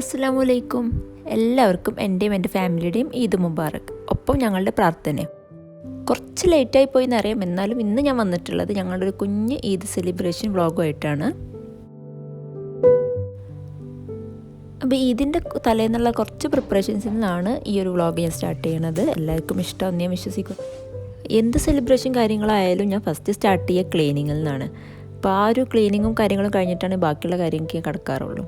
അസ്സലാമു അലൈക്കും. എല്ലാവർക്കും എൻ്റെയും എൻ്റെ ഫാമിലിയുടെയും ഈദ് മുബാറക്. ഒപ്പം ഞങ്ങളുടെ പ്രാർത്ഥനയും. കുറച്ച് ലേറ്റായി പോയി എന്നറിയാം, എന്നാലും ഇന്ന് ഞാൻ വന്നിട്ടുള്ളത് ഞങ്ങളുടെ ഒരു കുഞ്ഞ് ഈദ് സെലിബ്രേഷൻ വ്ളോഗുമായിട്ടാണ്. അപ്പോൾ ഈദിൻ്റെ തലേന്നുള്ള കുറച്ച് പ്രിപ്പറേഷൻസിൽ നിന്നാണ് ഈ ഒരു വ്ളോഗ് ഞാൻ സ്റ്റാർട്ട് ചെയ്യണത്. എല്ലാവർക്കും ഇഷ്ടമാണെന്ന് ഞാൻ വിശ്വസിക്കും. എന്ത് സെലിബ്രേഷൻ കാര്യങ്ങളായാലും ഞാൻ ഫസ്റ്റ് സ്റ്റാർട്ട് ചെയ്യുക ക്ലീനിങ്ങിൽ നിന്നാണ്. അപ്പോൾ ആ ഒരു ക്ലീനിങ്ങും കാര്യങ്ങളും കഴിഞ്ഞിട്ടാണ് ബാക്കിയുള്ള കാര്യങ്ങൾക്ക് കിടക്കാറുള്ളൂ.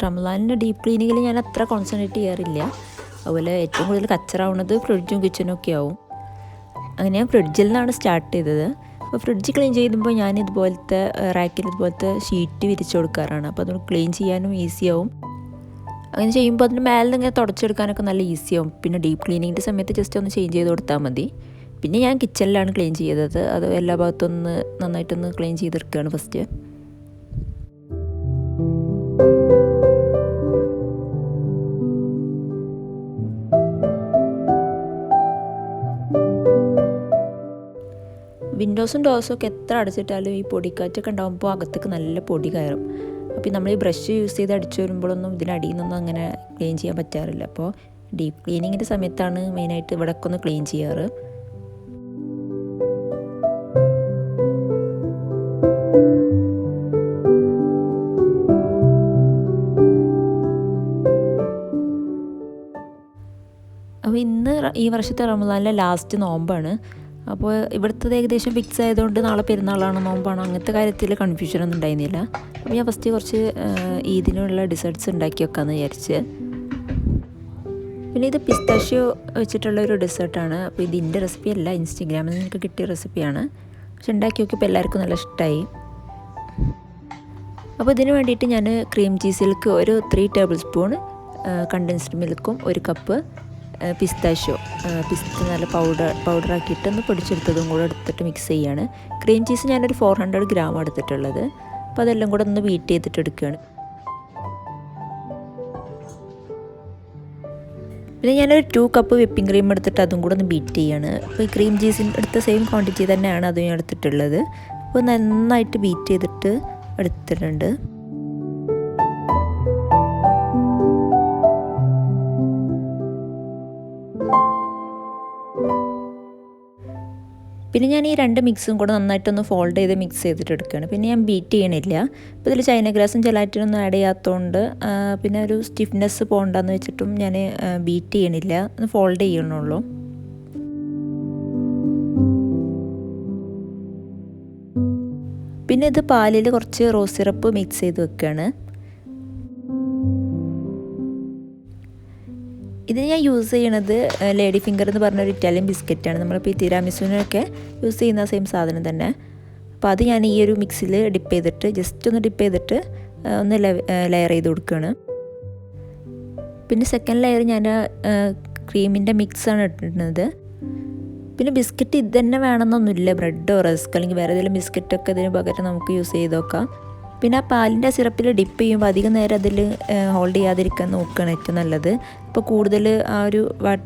റമദാനിൻ്റെ ഡീപ്പ് ക്ലീനിങ്ങിൽ ഞാൻ അത്ര കോൺസെൻട്രേറ്റ് ചെയ്യാറില്ല. അതുപോലെ ഏറ്റവും കൂടുതൽ കച്ചറാവുന്നത് ഫ്രിഡ്ജും കിച്ചനും ഒക്കെ ആവും. അങ്ങനെ ഞാൻ ഫ്രിഡ്ജിൽ നിന്നാണ് സ്റ്റാർട്ട് ചെയ്തത്. അപ്പോൾ ഫ്രിഡ്ജ് ക്ലീൻ ചെയ്യുമ്പോൾ ഞാൻ ഇതുപോലത്തെ റാക്കിൽ ഇതുപോലത്തെ ഷീറ്റ് വിരിച്ചു കൊടുക്കാറാണ്. അപ്പോൾ അതുകൊണ്ട് ക്ലീൻ ചെയ്യാനും ഈസിയാവും. അങ്ങനെ ചെയ്യുമ്പോൾ അതിന് മേലെ നിന്ന് ഇങ്ങനെ തുടച്ചെടുക്കാനൊക്കെ നല്ല ഈസിയാവും. പിന്നെ ഡീപ്പ് ക്ലീനിങ്ങിൻ്റെ സമയത്ത് ജസ്റ്റ് ഒന്ന് ചേഞ്ച് ചെയ്ത് കൊടുത്താൽ മതി. പിന്നെ ഞാൻ കിച്ചണിലാണ് ക്ലീൻ ചെയ്തത്. അത് എല്ലാ ഭാഗത്തൊന്ന് നന്നായിട്ടൊന്ന് ക്ലീൻ ചെയ്തെടുക്കുകയാണ് ഫസ്റ്റ്. വിൻഡോസും ഡോർസും ഒക്കെ എത്ര അടച്ചിട്ടാലും ഈ പൊടിക്കാറ്റൊക്കെ ഉണ്ടാകുമ്പോൾ അകത്തേക്ക് നല്ല പൊടി കയറും. അപ്പോൾ നമ്മൾ ഈ ബ്രഷ് യൂസ് ചെയ്ത് അടിച്ചു വരുമ്പോഴൊന്നും ഇതിനടിയിൽ നിന്നൊന്നും അങ്ങനെ ക്ലീൻ ചെയ്യാൻ പറ്റാറില്ല. അപ്പോൾ ഡീപ്പ് ക്ലീനിങ്ങിൻ്റെ സമയത്താണ് മെയിനായിട്ട് ഇവിടെയൊക്കെ ഒന്ന് ക്ലീൻ ചെയ്യാറ്. അപ്പോൾ ഇന്ന് ഈ വർഷത്തെ റമദാനിലെ ലാസ്റ്റ് നോമ്പാണ്. അപ്പോൾ ഇവിടുത്തെ ഏകദേശം ഫിക്സ് ആയതുകൊണ്ട് നാളെ പെരുന്നാളാണോ നോമ്പാണോ അങ്ങനത്തെ കാര്യത്തിൽ കൺഫ്യൂഷനൊന്നും ഉണ്ടായിരുന്നില്ല. അപ്പോൾ ഞാൻ ഫസ്റ്റ് കുറച്ച് ഈദിനുള്ള ഡിസേർട്ട്സ് ഉണ്ടാക്കി വെക്കാമെന്ന് വിചാരിച്ച്. പിന്നെ ഇത് പിസ്താഷ്യോ വെച്ചിട്ടുള്ള ഒരു ഡെസേർട്ടാണ്. അപ്പോൾ ഇതിൻ്റെ റെസിപ്പി അല്ല, ഇൻസ്റ്റഗ്രാമിൽ നിന്ന് കിട്ടിയ റെസിപ്പിയാണ്. പക്ഷെ ഉണ്ടാക്കി നോക്കിയപ്പോൾ എല്ലാവർക്കും നല്ല ഇഷ്ടമായി. അപ്പോൾ ഇതിന് വേണ്ടിയിട്ട് ഞാൻ ക്രീം ചീസിലേക്ക് ഒരു 3 ടേബിൾ സ്പൂൺ കണ്ടൻസ്ഡ് മിൽക്കും 1 കപ്പ് പിസ്താഷ്യോ പിസ്ത നല്ല പൗഡറാക്കിയിട്ട് ഒന്ന് പൊടിച്ചെടുത്തതും കൂടെ എടുത്തിട്ട് മിക്സ് ചെയ്യാണ്. ക്രീം ചീസ് ഞാനൊരു 400 ഗ്രാം എടുത്തിട്ടുള്ളത്. അപ്പോൾ അതെല്ലാം കൂടെ ഒന്ന് ബീറ്റ് ചെയ്തിട്ട് എടുക്കുകയാണ്. പിന്നെ ഞാനൊരു 2 കപ്പ് വിപ്പിംഗ് ക്രീം എടുത്തിട്ട് അതും കൂടെ ഒന്ന് ബീറ്റ് ചെയ്യാണ്. അപ്പോൾ ഈ ക്രീം ചീസിൻ്റെ എടുത്ത സെയിം ക്വാണ്ടിറ്റി തന്നെയാണ് അതും ഞാൻ എടുത്തിട്ടുള്ളത്. അപ്പോൾ നന്നായിട്ട് ബീറ്റ് ചെയ്തിട്ട് എടുത്തിട്ടുണ്ട്. പിന്നെ ഞാൻ ഈ 2 മിക്സും കൂടെ നന്നായിട്ടൊന്ന് ഫോൾഡ് ചെയ്ത് മിക്സ് ചെയ്തിട്ട് എടുക്കുകയാണ്. പിന്നെ ഞാൻ ബീറ്റ് ചെയ്യണില്ല. അപ്പോൾ ഇതിൽ ചൈന ഗ്രാസും ജലാറ്റിനൊന്നും ആഡ് ചെയ്യാത്തതുകൊണ്ട് പിന്നെ ഒരു സ്റ്റിഫ്നെസ് പോകണ്ടെന്ന് വെച്ചിട്ടും ഞാൻ ബീറ്റ് ചെയ്യണില്ല, ഒന്ന് ഫോൾഡ് ചെയ്യണുള്ളൂ. പിന്നെ ഇത് പാലിൽ കുറച്ച് റോസ് സിറപ്പ് മിക്സ് ചെയ്ത് വെക്കുകയാണ്. ഇതിന് ഞാൻ യൂസ് ചെയ്യണത് ലേഡി ഫിംഗർ എന്ന് പറഞ്ഞൊരു ഇറ്റാലിയൻ ബിസ്ക്കറ്റാണ്. നമ്മളിപ്പോൾ ഈ തിരാമിസുവിനൊക്കെ യൂസ് ചെയ്യുന്ന സെയിം സാധനം തന്നെ. അപ്പോൾ അത് ഞാൻ ഈ ഒരു മിക്സിൽ ഡിപ്പ് ചെയ്തിട്ട് ജസ്റ്റ് ഒന്ന് ഡിപ്പ് ചെയ്തിട്ട് ഒന്ന് ലെയർ ചെയ്ത് കൊടുക്കുകയാണ്. പിന്നെ സെക്കൻഡ് ലെയർ ഞാൻ ക്രീമിൻ്റെ മിക്സാണ് ഇട്ടിരുന്നത്. പിന്നെ ബിസ്ക്കറ്റ് ഇത് തന്നെ വേണമെന്നൊന്നുമില്ല, ബ്രെഡോ റസ്ക് അല്ലെങ്കിൽ വേറെ ഏതെങ്കിലും ബിസ്ക്കറ്റൊക്കെ ഇതിന് പകരം നമുക്ക് യൂസ് ചെയ്ത് നോക്കാം. പിന്നെ ആ പാലിൻ്റെ സിറപ്പിൽ ഡിപ്പ് ചെയ്യുമ്പോൾ അധികം നേരം അതിൽ ഹോൾഡ് ചെയ്യാതിരിക്കാൻ നോക്കുകയാണ് ഏറ്റവും നല്ലത്. അപ്പോൾ കൂടുതൽ ആ ഒരു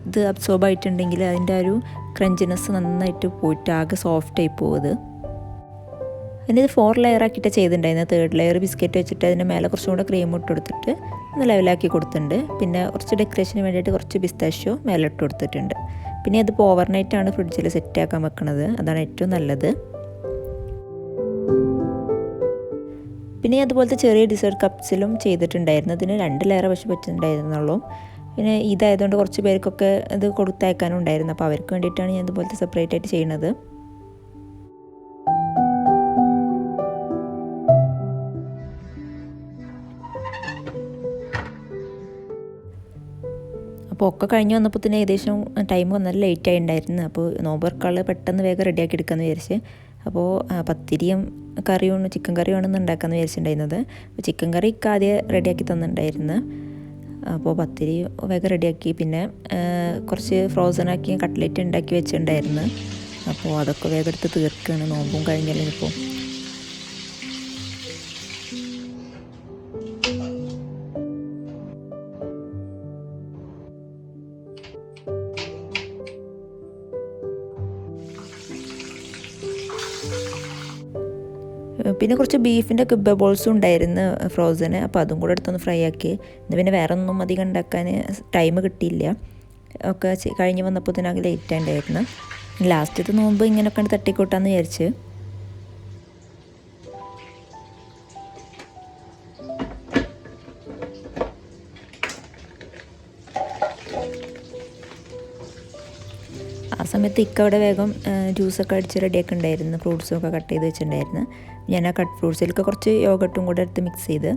ഇത് അബ്സോർബ് ആയിട്ടുണ്ടെങ്കിൽ അതിൻ്റെ ആ ഒരു ക്രഞ്ചിനെസ് നന്നായിട്ട് പോയിട്ട് ആകെ സോഫ്റ്റായി പോകുന്നത്. പിന്നെ ഇത് 4 ലെയർ ആക്കിയിട്ട് ചെയ്തിട്ടുണ്ടായിരുന്നു. 3rd ലെയർ ബിസ്ക്കറ്റ് വെച്ചിട്ട് അതിൻ്റെ മേലെ കുറച്ചും കൂടെ ക്രീം ഇട്ട് കൊടുത്തിട്ട് ഒന്ന് ലെവലാക്കി കൊടുത്തിട്ടുണ്ട്. പിന്നെ കുറച്ച് ഡെക്കറേഷന് വേണ്ടിയിട്ട് കുറച്ച് പിസ്താഷ്യോ മേലെ ഇട്ട് കൊടുത്തിട്ടുണ്ട്. പിന്നെ അതിപ്പോൾ ഓവർനൈറ്റാണ് ഫ്രിഡ്ജിൽ സെറ്റാക്കാൻ വെക്കുന്നത്, അതാണ് ഏറ്റവും നല്ലത്. പിന്നെ അതുപോലത്തെ ചെറിയ ഡിസേർട്ട് കപ്സിലും ചെയ്തിട്ടുണ്ടായിരുന്നു. അതിന് 2 ലെയർ പക്ഷെ പറ്റുന്നുണ്ടായിരുന്നുള്ളൂ. പിന്നെ ഇതായതുകൊണ്ട് കുറച്ച് പേർക്കൊക്കെ ഇത് കൊടുത്തയക്കാനും ഉണ്ടായിരുന്നു. അപ്പോൾ അവർക്ക് വേണ്ടിയിട്ടാണ് ഞാൻ ഇതുപോലത്തെ സെപ്പറേറ്റ് ആയിട്ട് ചെയ്യുന്നത്. അപ്പോൾ ഒക്കെ കഴിഞ്ഞ് വന്നപ്പോൾ തന്നെ ഏകദേശം ടൈം നല്ല ലേറ്റായി ഉണ്ടായിരുന്നു. അപ്പോൾ നോമ്പർക്കാൾ പെട്ടെന്ന് വേഗം റെഡിയാക്കി എടുക്കാമെന്ന് വിചാരിച്ച്. അപ്പോൾ പത്തിരിയും കറിയും ചിക്കൻ കറിയുമാണ് ഇന്ന് ഉണ്ടാക്കാമെന്ന് വിചാരിച്ചിട്ടുണ്ടായിരുന്നത്. അപ്പോൾ ചിക്കൻ കറി ആദ്യം റെഡിയാക്കി തന്നിട്ടുണ്ടായിരുന്നു. അപ്പോൾ പത്തിരി വേഗം റെഡിയാക്കി. പിന്നെ കുറച്ച് ഫ്രോസണാക്കി കട്ട്ലറ്റ് ഉണ്ടാക്കി വെച്ചിട്ടുണ്ടായിരുന്നു. അപ്പോൾ അതൊക്കെ വേഗം എടുത്ത് തീർക്കുകയാണ്, നോമ്പും കഴിഞ്ഞല്ലോ ഇപ്പോൾ. പിന്നെ കുറച്ച് ബീഫിൻ്റെ കിബ്ബ ബോൾസും ഉണ്ടായിരുന്നു ഫ്രോസന്. അപ്പോൾ അതും കൂടെ എടുത്തൊന്ന് ഫ്രൈ ആക്കി. ഇന്ന് പിന്നെ വേറെ ഒന്നും അധികം ഉണ്ടാക്കാൻ ടൈം കിട്ടിയില്ല. ഒക്കെ കഴിഞ്ഞ് വന്നപ്പോൾ തന്നെ ആകെ ലേറ്റ് ആയിട്ടുണ്ടായിരുന്നു. ലാസ്റ്റത്തെ നോമ്പ് ഇങ്ങനെയൊക്കെ തട്ടിക്കൂട്ടാന്ന് വിചാരിച്ച്. ആ സമയത്ത് ഇക്ക അവിടെ വേഗം ജ്യൂസൊക്കെ അടിച്ച് റെഡിയാക്കി ഉണ്ടായിരുന്നു. ഫ്രൂട്ട്സൊക്കെ കട്ട് ചെയ്ത് വെച്ചിട്ടുണ്ടായിരുന്നു. ഞാൻ ആ കട്ട് ഫ്രൂട്ട്സിലേക്ക് കുറച്ച് യോഗട്ടും കൂടെ എടുത്ത് മിക്സ് ചെയ്ത്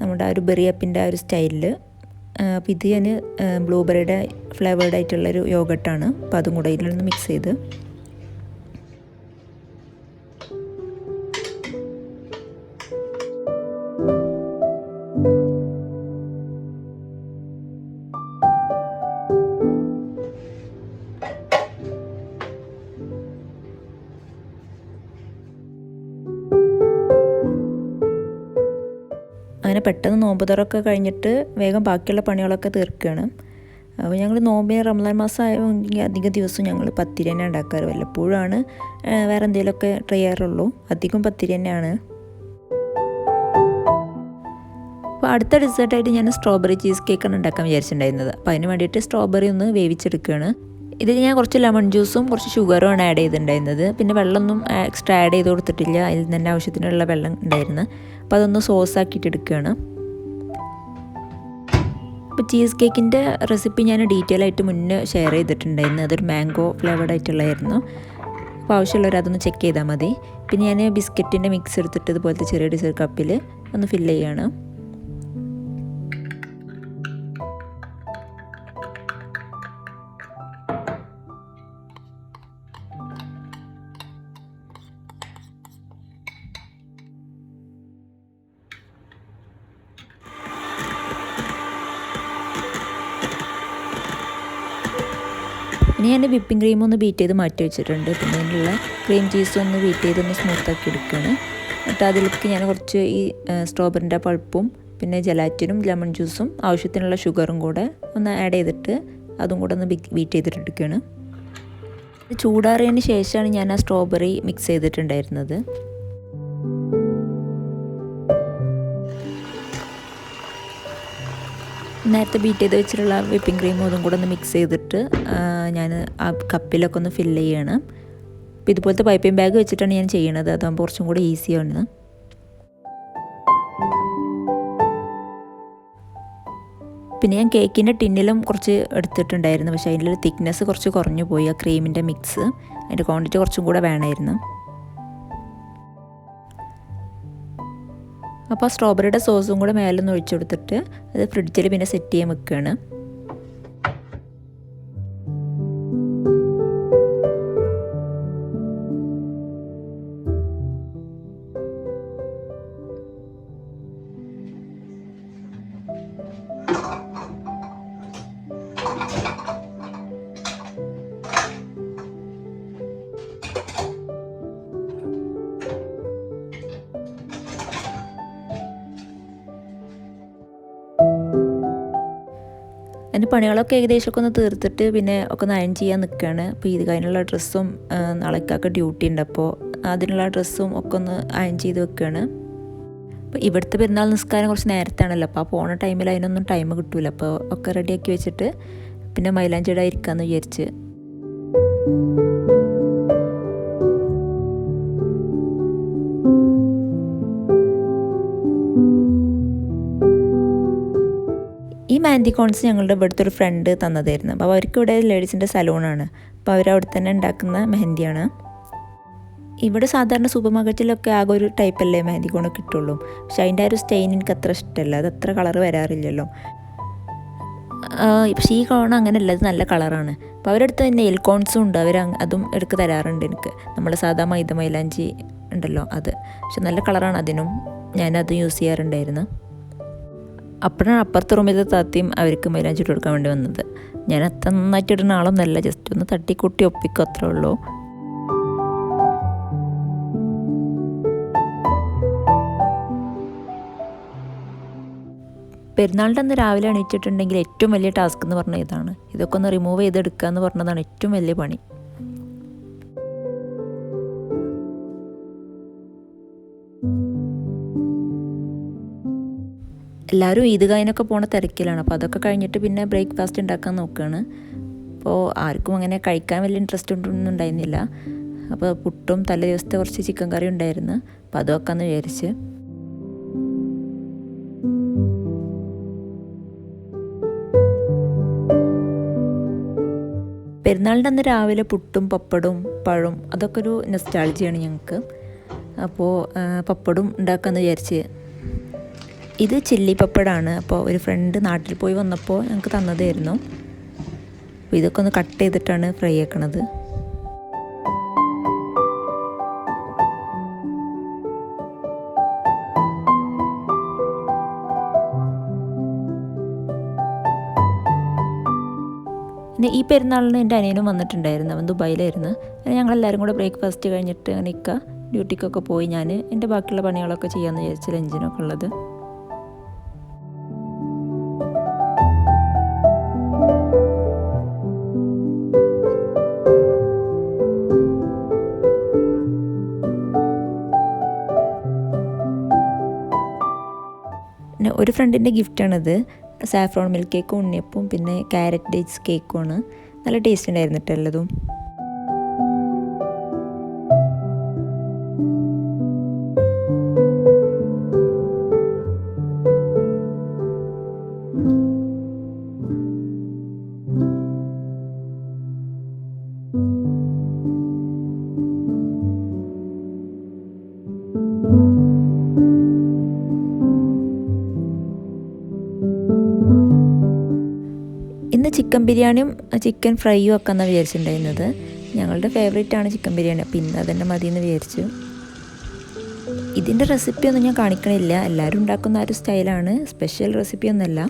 നമ്മുടെ ആ ഒരു ബെറി അപ്പിൻ്റെ ആ ഒരു സ്റ്റൈലിൽ. അപ്പോൾ ഇത് ഞാൻ ബ്ലൂബെറിയുടെ ഫ്ലേവേർഡ് ആയിട്ടുള്ളൊരു യോഗട്ടാണ്. അപ്പോൾ അതും കൂടെ ഇതിലൊന്ന് മിക്സ് ചെയ്ത് അങ്ങനെ പെട്ടെന്ന് നോമ്പ് തുറയൊക്കെ കഴിഞ്ഞിട്ട് വേഗം ബാക്കിയുള്ള പണികളൊക്കെ തീർക്കുകയാണ്. അപ്പോൾ ഞങ്ങൾ നോമ്പിന് റമദാൻ മാസം ആയെങ്കിൽ അധിക ദിവസവും ഞങ്ങൾ പത്തിരി തന്നെ ഉണ്ടാക്കാറ്. വല്ലപ്പോഴാണ് വേറെ എന്തെങ്കിലുമൊക്കെ ട്രൈ ചെയ്യാറുള്ളൂ. അധികം പത്തിരി തന്നെയാണ്. അപ്പോൾ അടുത്ത ഡെസേർട്ടായിട്ട് ഞാൻ സ്ട്രോബെറി ചീസ് കേക്കാണ് ഉണ്ടാക്കാൻ വിചാരിച്ചിട്ടുണ്ടായിരുന്നത്. അപ്പോൾ അതിന് വേണ്ടിയിട്ട് സ്ട്രോബെറി ഒന്ന് വേവിച്ചെടുക്കുകയാണ്. ഇതിൽ ഞാൻ കുറച്ച് ലെമൺ ജ്യൂസും കുറച്ച് ഷുഗറുമാണ് ആഡ് ചെയ്തിട്ടുണ്ടായിരുന്നത്. പിന്നെ വെള്ളമൊന്നും എക്സ്ട്രാ ആഡ് ചെയ്ത് കൊടുത്തിട്ടില്ല. അതിൽ തന്നെ ആവശ്യത്തിനുള്ള വെള്ളം ഉണ്ടായിരുന്നു. അപ്പോൾ അതൊന്ന് സോസ് ആക്കിയിട്ട് എടുക്കുകയാണ്. അപ്പോൾ ചീസ് കേക്കിൻ്റെ റെസിപ്പി ഞാൻ ഡീറ്റെയിൽ ആയിട്ട് മുന്നേ ഷെയർ ചെയ്തിട്ടുണ്ടായിരുന്നു. അതൊരു മാംഗോ ഫ്ലേവേർഡ് ആയിട്ടുള്ളതായിരുന്നു. അപ്പോൾ ആവശ്യമുള്ളവർ അതൊന്ന് ചെക്ക് ചെയ്താൽ മതി. പിന്നെ ഞാൻ ബിസ്ക്കറ്റിൻ്റെ മിക്സ് എടുത്തിട്ട് ഇതുപോലത്തെ ചെറിയ ഡിസേർട്ട് കപ്പിൽ ഒന്ന് ഫില്ല് ചെയ്യുകയാണ്. ഇനി ഞാൻ വിപ്പിംഗ് ക്രീം ഒന്ന് ബീറ്റ് ചെയ്ത് മാറ്റി വെച്ചിട്ടുണ്ട്. പിന്നെ അതിനുള്ള ക്രീം ചീസും ഒന്ന് ബീറ്റ് ചെയ്തൊന്ന് സ്മൂത്താക്കി എടുക്കുകയാണ്. എന്നിട്ട് അതിലേക്ക് ഞാൻ കുറച്ച് ഈ സ്ട്രോബെറിൻ്റെ പൾപ്പും പിന്നെ ജലാറ്റിനും ലെമൺ ജ്യൂസും ആവശ്യത്തിനുള്ള ഷുഗറും കൂടെ ഒന്ന് ആഡ് ചെയ്തിട്ട് അതും കൂടെ ഒന്ന് ബീറ്റ് ചെയ്തിട്ട് എടുക്കുകയാണ്. ചൂടാറിയതിന് ശേഷമാണ് ഞാൻ ആ സ്ട്രോബെറി മിക്സ് ചെയ്തിട്ടുണ്ടായിരുന്നത്. നേരത്തെ ബീറ്റ് ചെയ്ത് വെച്ചിട്ടുള്ള വിപ്പിംഗ് ക്രീമും അതും കൂടെ ഒന്ന് മിക്സ് ചെയ്തിട്ട് ഞാൻ ആ കപ്പിലൊക്കെ ഒന്ന് ഫില്ല് ചെയ്യണം. അപ്പോൾ ഇതുപോലത്തെ പൈപ്പിംഗ് ബാഗ് വെച്ചിട്ടാണ് ഞാൻ ചെയ്യണത്. അതാകുമ്പോൾ കുറച്ചും കൂടെ ഈസിയാണ്. പിന്നെ ഞാൻ കേക്കിൻ്റെ ടിന്നിലും കുറച്ച് എടുത്തിട്ടുണ്ടായിരുന്നു. പക്ഷേ അതിൻ്റെ തിക്നെസ് കുറച്ച് കുറഞ്ഞു പോയി. ആ ക്രീമിൻ്റെ മിക്സ് അതിൻ്റെ ക്വാണ്ടിറ്റി കുറച്ചും കൂടെ വേണമായിരുന്നു. അപ്പോൾ സ്ട്രോബെറിയുടെ സോസും കൂടെ മേലൊന്ന് ഒഴിച്ചു കൊടുത്തിട്ട് അത് ഫ്രിഡ്ജിൽ പിന്നെ സെറ്റ് ചെയ്യാൻ വെക്കുകയാണ്. അതിൻ്റെ പണികളൊക്കെ ഏകദേശമൊക്കെ ഒന്ന് തീർത്തിട്ട് പിന്നെ ഒക്കെ ഒന്ന് അയൺ ചെയ്യാൻ നിൽക്കുകയാണ്. അപ്പോൾ ഇത് കഴിഞ്ഞുള്ള ഡ്രസ്സും നാളേക്കൊക്കെ ഡ്യൂട്ടി ഉണ്ട്. അപ്പോൾ അതിനുള്ള ഡ്രസ്സും ഒക്കെ ഒന്ന് അയൺ ചെയ്ത് വെക്കുകയാണ്. അപ്പോൾ ഇവിടുത്തെ പെരുന്നാൾ നിസ്കാരം കുറച്ച് നേരത്താണല്ലോ. അപ്പോൾ ആ പോണ ടൈമിൽ അതിനൊന്നും ടൈം കിട്ടില്ല. അപ്പോൾ ഒക്കെ റെഡിയാക്കി വെച്ചിട്ട് പിന്നെ മൈലാഞ്ചിയുടെ ഇരിക്കാമെന്ന് വിചാരിച്ച്. ഈ മാൻഡി കോൺസ് ഞങ്ങളുടെ ഇവിടുത്തെ ഒരു ഫ്രണ്ട് തന്നതായിരുന്നു. അപ്പോൾ അവർക്കിവിടെ ലേഡീസിൻ്റെ സലൂണാണ്. അപ്പോൾ അവരവിടെ തന്നെ ഉണ്ടാക്കുന്ന മെഹന്തിയാണ്. ഇവിടെ സാധാരണ സൂപ്പർ മാർക്കറ്റിലൊക്കെ ആകെ ഒരു ടൈപ്പല്ലേ മെഹന്തി കോൺ കിട്ടുള്ളൂ. പക്ഷെ അതിൻ്റെ ആ ഒരു സ്റ്റെയിൻ എനിക്ക് അത്ര ഇഷ്ടമല്ല. അത് അത്ര കളർ വരാറില്ലല്ലോ. പക്ഷേ ഈ കോൺ അങ്ങനെയല്ല, അത് നല്ല കളറാണ്. അപ്പോൾ അവരടുത്ത് നെയിൽ കോൺസും ഉണ്ട്. അതും എടുക്ക് തരാറുണ്ട് എനിക്ക്. നമ്മൾ സാധാ മൈലാഞ്ചി ഉണ്ടല്ലോ അത്. പക്ഷെ നല്ല കളറാണ് അതിനും. ഞാനത് യൂസ് ചെയ്യാറുണ്ടായിരുന്നു. അപ്പോഴാണ് അപ്പുറത്തെ റൂമിലത്തെ താത്തയും അവർക്ക് മൈലാഞ്ചി ഇട്ട് കൊടുക്കാൻ വേണ്ടി വന്നത്. ഞാൻ അത്ര നന്നായിട്ട് ഇടുന്ന ആളൊന്നല്ല, ജസ്റ്റ് ഒന്ന് തട്ടിക്കൂട്ടി ഒപ്പിക്കും, അത്രേ ഉള്ളൂ. പെരുന്നാളിൻ്റെ അന്ന് രാവിലെ എണീറ്റിട്ടുണ്ടെങ്കിൽ ഏറ്റവും വലിയ ടാസ്ക് എന്ന് പറഞ്ഞാൽ ഇതാണ്. ഇതൊക്കെ ഒന്ന് റിമൂവ് ചെയ്തെടുക്കുക എന്ന് പറഞ്ഞതാണ് ഏറ്റവും വലിയ പണി. എല്ലാവരും ഈദ്ഗാഹിനൊക്കെ പോണ തിരക്കിലാണ്. അപ്പോൾ അതൊക്കെ കഴിഞ്ഞിട്ട് പിന്നെ ബ്രേക്ക്ഫാസ്റ്റ് ഉണ്ടാക്കാൻ നോക്കുകയാണ്. അപ്പോൾ ആർക്കും അങ്ങനെ കഴിക്കാൻ വലിയ ഇൻട്രസ്റ്റ് ഒന്നും ഉണ്ടായിരുന്നില്ല. അപ്പോൾ പുട്ടും തലേ ദിവസത്തെ കുറച്ച് ചിക്കൻ കറി ഉണ്ടായിരുന്നു. അപ്പോൾ അത് വെക്കാമെന്ന് വിചാരിച്ച്. പെരുന്നാളിൻ്റെ അന്ന് രാവിലെ പുട്ടും പപ്പടും പഴവും അതൊക്കെ ഒരു നൊസ്റ്റാൾജിയാണ് ഞങ്ങൾക്ക്. അപ്പോൾ പപ്പടും ഉണ്ടാക്കാമെന്ന് വിചാരിച്ച്. ഇത് ചില്ലി പപ്പടാണ്. അപ്പോൾ ഒരു ഫ്രണ്ട് നാട്ടിൽ പോയി വന്നപ്പോൾ ഞങ്ങൾക്ക് തന്നതായിരുന്നു. അപ്പോൾ ഇതൊക്കെ ഒന്ന് കട്ട് ചെയ്തിട്ടാണ് ഫ്രൈ ആക്കണത്. പിന്നെ ഈ പെരുന്നാളിന് എൻ്റെ അനിയനും വന്നിട്ടുണ്ടായിരുന്നു. അവൻ ദുബായിലായിരുന്നു. അങ്ങനെ ഞങ്ങളെല്ലാവരും കൂടെ ബ്രേക്ക്ഫാസ്റ്റ് കഴിഞ്ഞിട്ട് അങ്ങനെ ഡ്യൂട്ടിക്കൊക്കെ പോയി ഞാൻ എൻ്റെ ബാക്കിയുള്ള പണികളൊക്കെ ചെയ്യാമെന്ന് വിചാരിച്ചു, ലഞ്ചിനൊക്കെ ഉള്ളത്. പിന്നെ ഒരു ഫ്രണ്ടിൻ്റെ ഗിഫ്റ്റാണിത്. സാഫ്രോൺ മിൽക്ക് കേക്കും ഉണ്ണിയപ്പവും പിന്നെ ക്യാരറ്റ് ഡേറ്റ്സ് കേക്കുമാണ്. നല്ല ടേസ്റ്റ് ഉണ്ടായിരുന്നു കേട്ടോ എല്ലതും. ഇന്ന് ചിക്കൻ ബിരിയാണിയും ചിക്കൻ ഫ്രൈയും വെക്കാമെന്നാണ് വിചാരിച്ചിട്ടുണ്ടായിരുന്നത്. ഞങ്ങളുടെ ഫേവറേറ്റാണ് ചിക്കൻ ബിരിയാണി. അപ്പോൾ ഇന്ന് അതന്നെ മതിയെന്ന് വിചാരിച്ചു. ഇതിൻ്റെ റെസിപ്പിയൊന്നും ഞാൻ കാണിക്കണില്ല. എല്ലാവരും ഉണ്ടാക്കുന്ന ആ ഒരു സ്റ്റൈലാണ്, സ്പെഷ്യൽ റെസിപ്പിയൊന്നുമല്ല.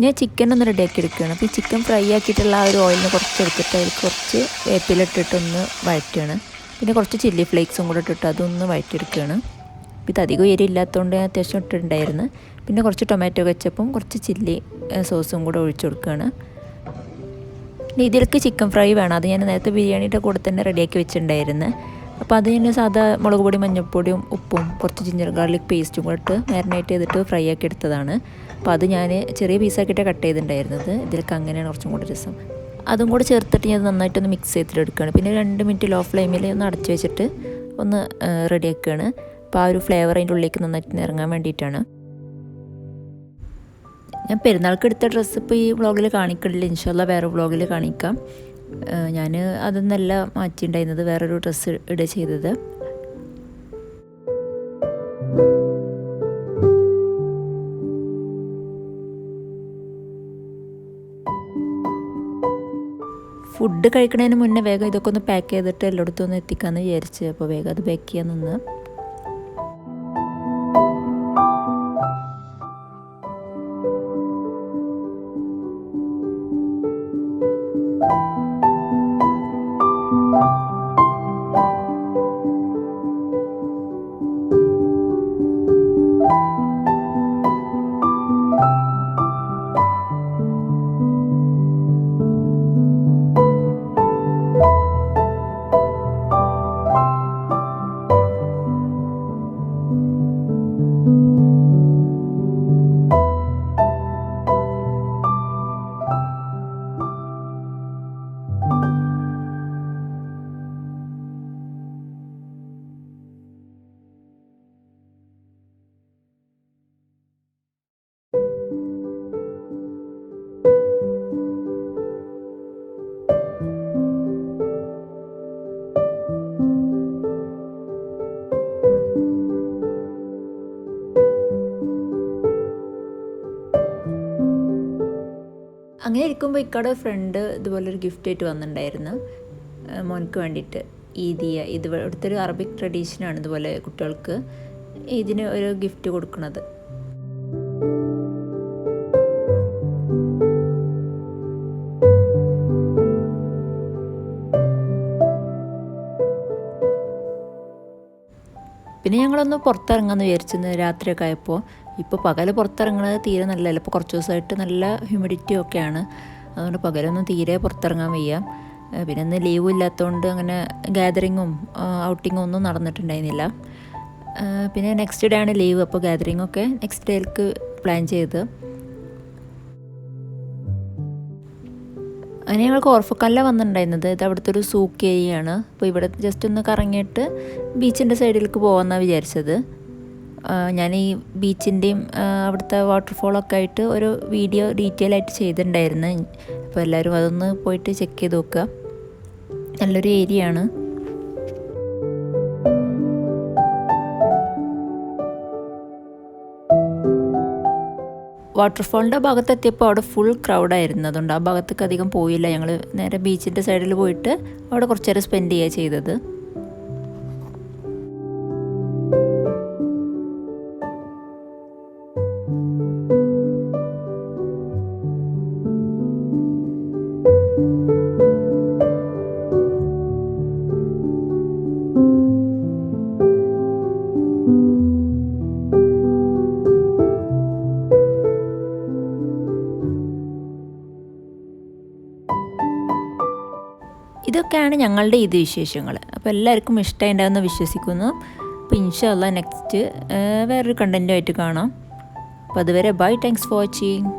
ഞാൻ ചിക്കൻ ഒന്ന് റെഡിയാക്കി എടുക്കുകയാണ്. അപ്പോൾ ഈ ചിക്കൻ ഫ്രൈ ആക്കിയിട്ടുള്ള ആ ഒരു ഓയിലിന് കുറച്ച് എടുത്തിട്ട് അതിൽ കുറച്ച് വേപ്പിലിട്ടിട്ടൊന്ന് വഴറ്റുകയാണ്. പിന്നെ കുറച്ച് ചില്ലി ഫ്ലേക്സും കൂടെ ഇട്ടിട്ട് അതൊന്ന് വഴറ്റിയെടുക്കുകയാണ്. അപ്പോൾ ഇത് അധികം എരിയില്ലാത്തതുകൊണ്ട് ഞാൻ അത്യാവശ്യം ഇട്ടിട്ടുണ്ടായിരുന്നു. പിന്നെ കുറച്ച് ടൊമാറ്റോ കെച്ചപ്പും കുറച്ച് ചില്ലി സോസും കൂടെ ഒഴിച്ചു കൊടുക്കുകയാണ്. പിന്നെ ഇതിലേക്ക് ചിക്കൻ ഫ്രൈ വേണം. അത് ഞാൻ നേരത്തെ ബിരിയാണിയുടെ കൂടെ തന്നെ റെഡിയാക്കി വെച്ചിട്ടുണ്ടായിരുന്നു. അപ്പോൾ അത് ഞാൻ സാധാ മുളക് പൊടി, മഞ്ഞൾപ്പൊടിയും ഉപ്പും കുറച്ച് ജിഞ്ചർ ഗാർലിക് പേസ്റ്റും കൂടെ ഇട്ട് മാരിനേറ്റ് ചെയ്തിട്ട് ഫ്രൈ ആക്കി എടുത്തതാണ്. അപ്പോൾ അത് ഞാൻ ചെറിയ പീസാക്കിയിട്ടാണ് കട്ട് ചെയ്തിട്ടുണ്ടായിരുന്നത്. ഇതിലേക്ക് അങ്ങനെയാണ് കുറച്ചും കൂടി രസം. അതും കൂടെ ചേർത്തിട്ട് ഞാൻ നന്നായിട്ടൊന്ന് മിക്സ് ചെയ്തിട്ടെടുക്കുകയാണ്. പിന്നെ 2 മിനിറ്റ് ലോ ഫ്ലെയിമിൽ ഒന്ന് അടച്ച് വെച്ചിട്ട് ഒന്ന് റെഡിയാക്കുകയാണ്. അപ്പോൾ ആ ഒരു ഫ്ലേവർ അതിൻ്റെ ഉള്ളിലേക്ക് നന്നായിട്ട് ഇറങ്ങാൻ വേണ്ടിയിട്ടാണ്. ഞാൻ പെരുന്നാൾക്ക് എടുത്ത ഡ്രസ്സ് ഇപ്പോൾ ഈ വ്ളോഗിൽ കാണിക്കണില്ല. ഇൻഷാല്ലാ വേറെ വ്ളോഗിൽ കാണിക്കാം. ഞാൻ അതൊന്നല്ല മാറ്റിയിട്ടുണ്ടായിരുന്നത്, വേറൊരു ഡ്രസ്സ് ഇടുക ചെയ്തത്. ഫുഡ് കഴിക്കുന്നതിന് മുന്നേ വേഗം ഇതൊക്കെ ഒന്ന് പാക്ക് ചെയ്തിട്ട് എല്ലായിടത്തും ഒന്ന് എത്തിക്കാമെന്ന് വിചാരിച്ച്. അപ്പോൾ വേഗം അത് പാക്ക് ചെയ്യാൻ നിന്ന്. അങ്ങനെ ഇരിക്കുമ്പോൾ ഇക്കടെ ഫ്രണ്ട് ഇതുപോലൊരു ഗിഫ്റ്റ് ആയിട്ട് വന്നിട്ടുണ്ടായിരുന്നു മോനക്ക് വേണ്ടിയിട്ട്. ഈദിയ, ഇത് ഇവിടുത്തെ ഒരു അറബിക് ട്രഡീഷനാണ് ഇതുപോലെ കുട്ടികൾക്ക് ഇതിന് ഒരു ഗിഫ്റ്റ് കൊടുക്കുന്നത്. പിന്നെ ഞങ്ങളൊന്ന് പുറത്തിറങ്ങാമെന്ന് വിചാരിച്ചിരുന്നു രാത്രിയൊക്കെ ആയപ്പോൾ. ഇപ്പോൾ പകൽ പുറത്തിറങ്ങുന്നത് തീരെ നല്ലതല്ല. ഇപ്പോൾ കുറച്ച് ദിവസമായിട്ട് നല്ല ഹ്യൂമിഡിറ്റി ഒക്കെയാണ്. അതുകൊണ്ട് പകലൊന്നും തീരെ പുറത്തിറങ്ങാൻ വയ്യ. പിന്നെ ഇന്ന് ലീവും ഇല്ലാത്തതുകൊണ്ട് അങ്ങനെ ഗാദറിങ്ങും ഔട്ടിങ്ങും ഒന്നും നടന്നിട്ടുണ്ടായിരുന്നില്ല. പിന്നെ നെക്സ്റ്റ് ഡേ ആണ് ലീവ്. അപ്പോൾ ഗാദറിങ്ങൊക്കെ നെക്സ്റ്റ് ഡേയിലേക്ക് പ്ലാൻ ചെയ്ത്. അങ്ങനെ ഞങ്ങൾക്ക് ഓർഫക്കല്ല വന്നിട്ടുണ്ടായിരുന്നത്. ഇത് അവിടുത്തെ ഒരു സൂക്ക് ഏരിയയാണ്. അപ്പോൾ ഇവിടെ ജസ്റ്റ് ഒന്ന് കറങ്ങിയിട്ട് ബീച്ചിൻ്റെ സൈഡിലേക്ക് പോകാമെന്നാണ് വിചാരിച്ചത്. ഞാൻ ഈ ബീച്ചിൻ്റെയും അവിടുത്തെ വാട്ടർഫോളൊക്കെ ആയിട്ട് ഒരു വീഡിയോ ഡീറ്റെയിൽ ആയിട്ട് ചെയ്തിട്ടുണ്ടായിരുന്നു. അപ്പോൾ എല്ലാവരും അതൊന്ന് പോയിട്ട് ചെക്ക് ചെയ്ത് നോക്കുക. നല്ലൊരു ഏരിയ ആണ്. വാട്ടർഫോളിൻ്റെ ഭാഗത്തെത്തിയപ്പോൾ അവിടെ ഫുൾ ക്രൗഡായിരുന്നു. അതുകൊണ്ട് ആ ഭാഗത്തേക്ക് അധികം പോയില്ല. ഞങ്ങൾ നേരെ ബീച്ചിൻ്റെ സൈഡിൽ പോയിട്ട് അവിടെ കുറച്ച് നേരം സ്പെൻഡ് ചെയ്യുക ചെയ്തത്. ഇതൊക്കെയാണ് ഞങ്ങളുടെ ഇത് വിശേഷങ്ങൾ. അപ്പോൾ എല്ലാവർക്കും ഇഷ്ടമായിട്ടുണ്ടാവുമെന്ന് വിശ്വസിക്കുന്നു. അപ്പോൾ ഇൻഷാ അല്ലാഹ് നെക്സ്റ്റ് വേറൊരു കണ്ടൻറ്റുമായിട്ട് കാണാം. അപ്പോൾ അതുവരെ ബൈ, താങ്ക്സ് ഫോർ വാച്ചിങ്.